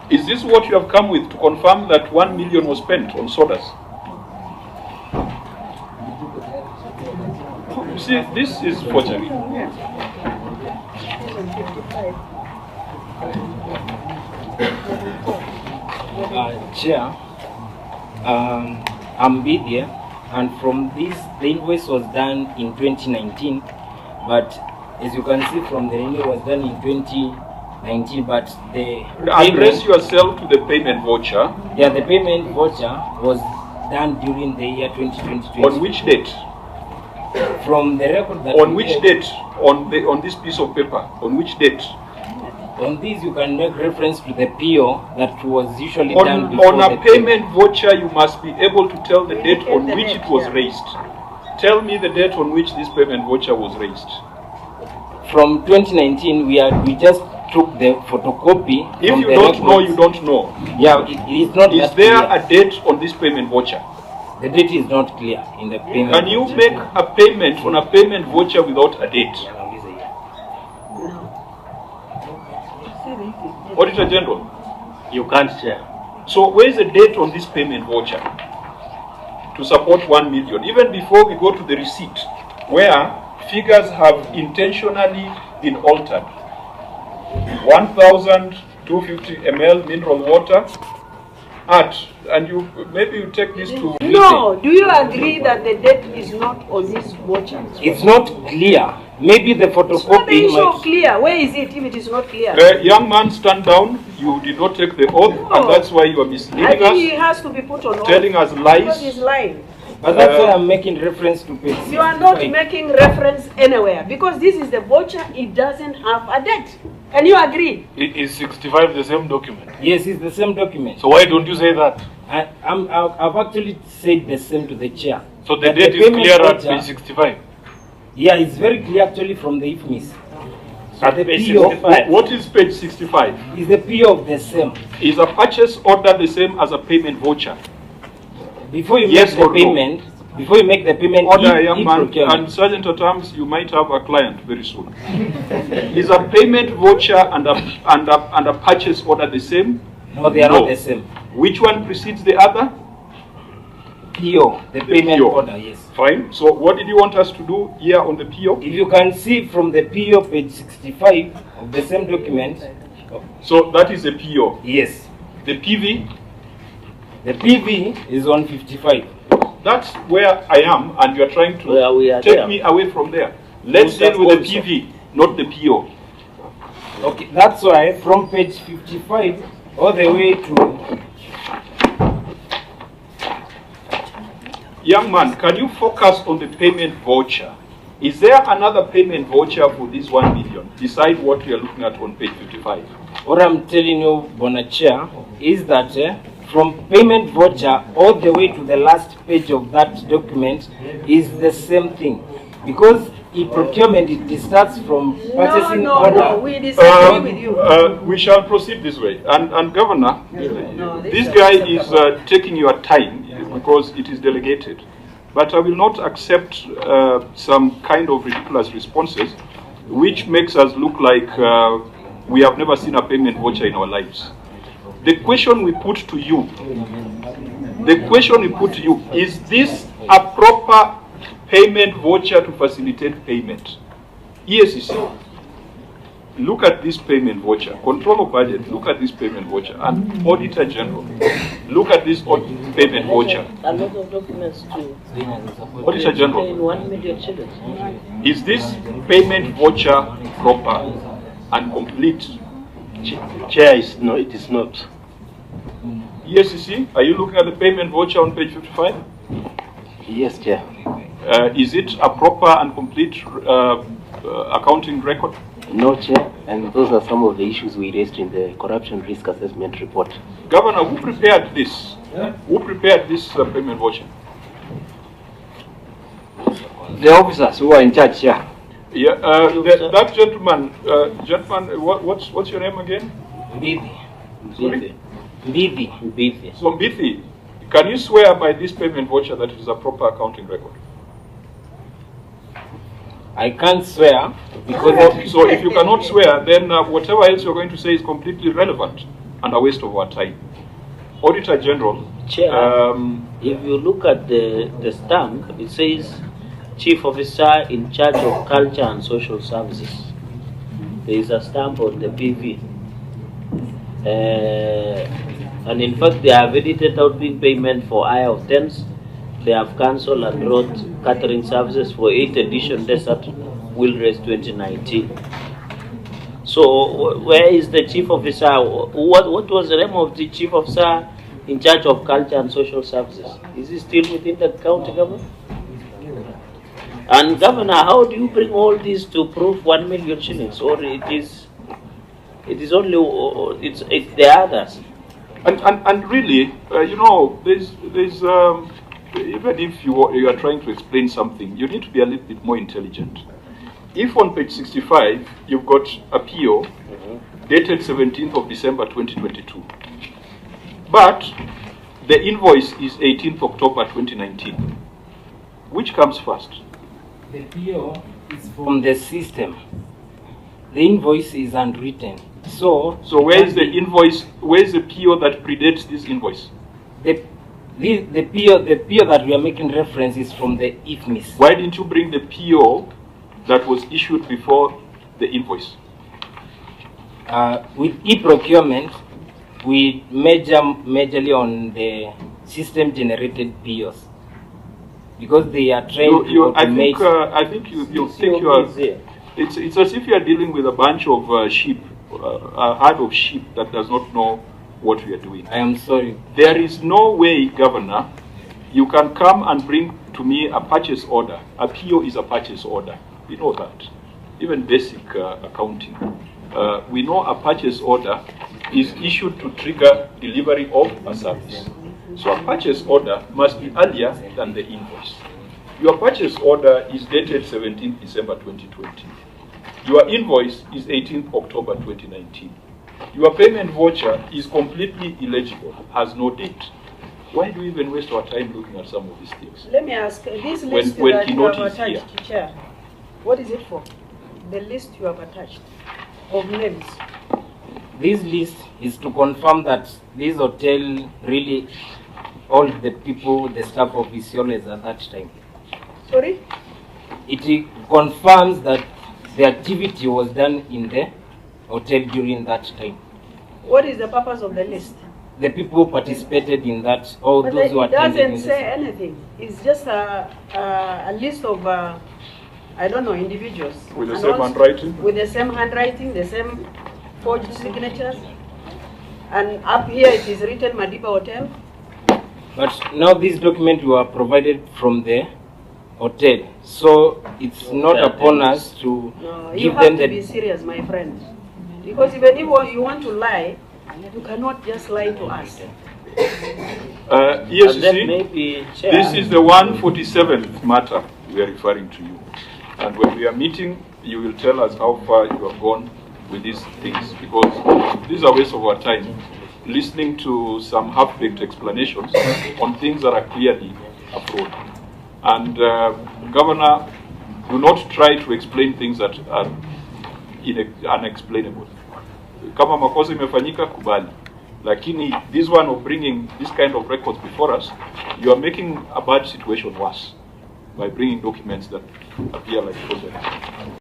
Is this what you have come with to confirm that 1 million was spent on sodas? You see, this is forgery. Chair, I'm Bidia, and from this, the invoice was done in 2019, but as you can see from the renewal was done in 2019, but the address yourself to the payment voucher. Yeah, the payment voucher was done during the year 2020. On which date? From the record that on which date? On this piece of paper? On which date? On this, you can make reference to the PO that was usually done before on a payment voucher. You must be able to tell the date on which it was raised. Tell me the date on which this payment voucher was raised. From 2019, we just took the photocopy. If you don't know, you don't know. Yeah, it is not. Is there a date on this payment voucher? The date is not clear in the payment. Can you make a payment on a payment voucher without a date? Auditor General, you can't share. So where is the date on this payment voucher to support 1 million? Even before we go to the receipt, where figures have intentionally been altered. 1,250 ml mineral water and you maybe you take this to... No, do you agree that the date is not on this voucher? It's not clear. Maybe the photocopy the issue of clear. Where is it if it is not clear? Young man, stand down. You did not take the oath, and that's why you are misleading us. I think he has to be put on oath. Telling us lies. He's lying. But that's why I'm making reference to page 65. You are not making reference anywhere, because this is the voucher, it doesn't have a date. Can you agree? Is 65 the same document? Yes, it's the same document. So why don't you say that? I've actually said the same to the chair. So the date is clear at page 65? Yeah, it's very clear actually from the IFMIS. So at the page PO, 65. What is page 65? Is the PO of the same. Is a purchase order the same as a payment voucher? Before you make the payment, before you make the payment, order, young man, and Sergeant at Arms, you might have a client very soon. Is a payment voucher and a purchase order the same? No, they are not the same. Which one precedes the other? PO, the payment PO. order, yes. Fine. So what did you want us to do here on the PO? If you can see from the PO page 65 of the same document. So that is the PO? Yes. The PV? The PV is on 55. That's where I am, and you are trying to take me away from there. Let's deal with the PV, not the PO. Okay, that's why from page 55 all the way to... Young man, can you focus on the payment voucher? Is there another payment voucher for this 1 million, beside what we are looking at on page 55? What I'm telling you, Bonachair, is that from payment voucher all the way to the last page of that document is the same thing. Because in procurement, it starts from purchasing order. No, we disagree with you. We shall proceed this way. And Governor, this guy is taking your time because it is delegated. But I will not accept some kind of ridiculous responses which makes us look like we have never seen a payment voucher in our lives. The question we put to you, is this a proper payment voucher to facilitate payment? ESCC, look at this payment voucher. Control of budget, look at this payment voucher. And Auditor General, look at this payment voucher. A lot of documents too. Auditor General, In 1 million shillings. is this payment voucher proper and complete? Chair, no, it is not. ESCC, are you looking at the payment voucher on page 55? Yes, Chair. Is it a proper and complete accounting record? No, Chair, and those are some of the issues we raised in the corruption risk assessment report. Governor, who prepared this? Who prepared this payment voucher? The officers who are in charge here. Yeah, that gentleman, what's your name again? Mbithi. Sorry? Mbithi. So Mbithi, can you swear by this payment voucher that it is a proper accounting record? I can't swear because... So if you cannot swear, then whatever else you're going to say is completely irrelevant. and a waste of our time. Auditor General, Chair, if you look at the stamp, it says Chief Officer in charge of Culture and Social Services. There is a stamp on the PV. And in fact, they have edited out big payment for hire of tents. They have cancelled and wrote catering services for 8th edition Desert Wheel Race 2019. So where is the Chief Officer? What was the name of the Chief Officer in charge of Culture and Social Services? Is he still within the county government? And Governor, how do you bring all this to prove 1 million shillings? Or it is only it's the others? And really, you know, there's even if you are trying to explain something, you need to be a little bit more intelligent. If on page 65 you've got a PO dated 17th of December 2022, but the invoice is 18th October 2019, which comes first? The PO is from the system. The invoice is unwritten. So where is the invoice? Where is the PO that predates this invoice? The PO that we are making reference is from the IFMIS. Why didn't you bring the PO that was issued before the invoice? With e-procurement, we measure majorly on the system-generated POs because they are trained to automate. I think you think you are. It's as if you are dealing with a bunch of sheep, a herd of sheep that does not know what we are doing. I am sorry. There is no way, Governor, you can come and bring to me a purchase order. A PO is a purchase order. We know that. Even basic accounting. We know a purchase order is issued to trigger delivery of a service. So a purchase order must be earlier than the invoice. Your purchase order is dated 17th December 2020. Your invoice is 18th October 2019. Your payment voucher is completely illegible, has no date. Why do we even waste our time looking at some of these things? Let me ask, this list when that you have Kinoti is attached, here. Chair, what is it for? The list you have attached of names. This list is to confirm that this hotel really, all the people, the staff of Isiolo is at that time. Sorry? It confirms that the activity was done in the hotel during that time. What is the purpose of the list? The people participated in that, all But those who it attended. doesn't say anything. It's just a list of, I don't know, individuals. With the And same also handwriting? With the same handwriting, the same forged signatures. And up here it is written Madiba Hotel. But now this document were provided from the hotel, so it's not upon us to No, you give have them to be the. serious, my friend. Because even if you want to lie, you cannot just lie to us. Yes, And you then see, maybe, Chair, this is the 147th matter we are referring to you. And when we are meeting, you will tell us how far you have gone with these things, because this is a waste of our time listening to some half-baked explanations on things that are clearly a fraud. And Governor, do not try to explain things that are unexplainable. Kama makosa imefanyika, kubali. Lakini this one of bringing this kind of records before us, you are making a bad situation worse by bringing documents that appear like fraudulent.